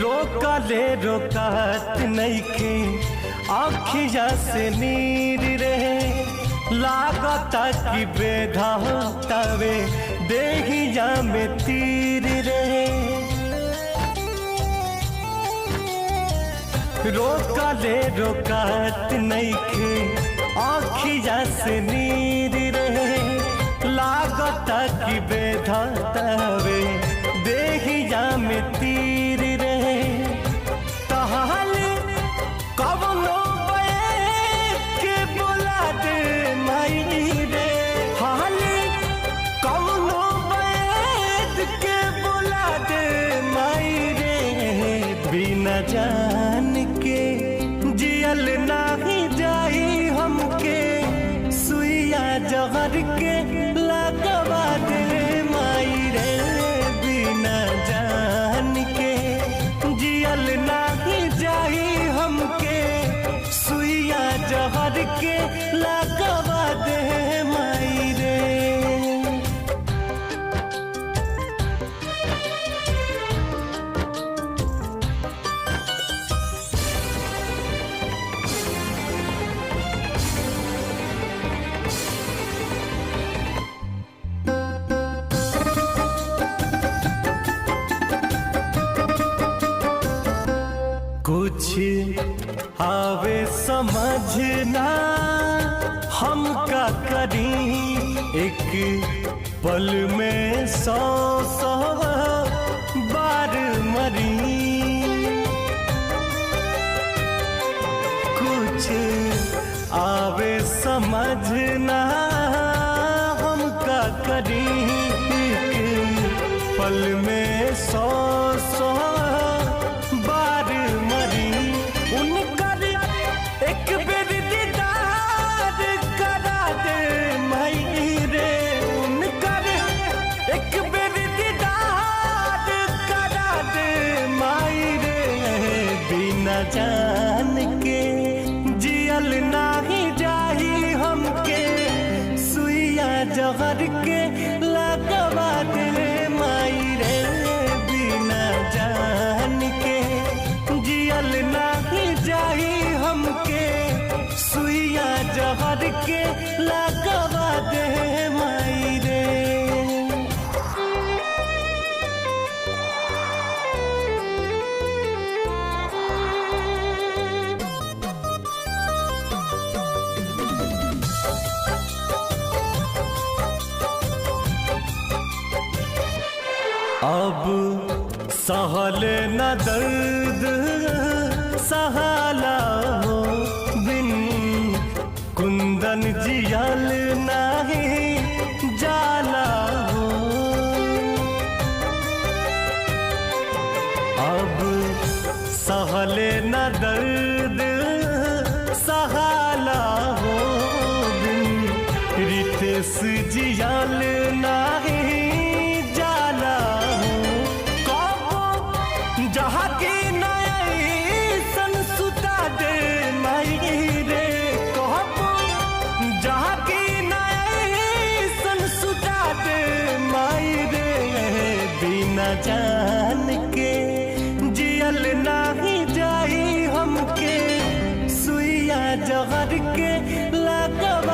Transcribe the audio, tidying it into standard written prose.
रोकले रोकात नइखे आँखिया से नीर रहे, लागता कि बेधातावे देहिया में तीर रहे। रोकले रोकात नइखे आँखिया से नीर रहे, लागता कि बेधातावे देहिया में तीर रहे। तहाले कवनो बैठ के बोला दे माई रे, हाले कवनो बैठ के बोला दे माई रे। बिना जान के जियल नाही जाई हमके, सुइया जहर के लगवा दे माई रे। बिना जान के जियल नाही जाई हमके, सुइया जहर के लगवा दे माई रे। कुछ आवे समझना हम का करी, एक पल में 100 बार मरी। कुछ आवे समझना हम का करी, एक पल में 100 बार मरी। उनकर एक बेर दीदार करा दे माई रे, उनकर एक बेर दीदार करा दे माई रे। बिना जान के जियल नाही जाही हमके, सुइया जहर के लगवा दे माई रे। बिना जान के जियल नाही जाई हमके, सुइया जहर के लगवा दे माई रे। अब सहल न दर्द सहाला हो, बिन कुंदन जियल नाही जाला हो। अब सहल न दर्द सहाला हो, बिन रितेश जियल नाही जाला हो। जहाँ की नई सुता दे माई रे, कहबो जहाँ की नई सुता दे माई रे। बिना जान के जियल नाही जाई हमके, सुइया जहर के लगवा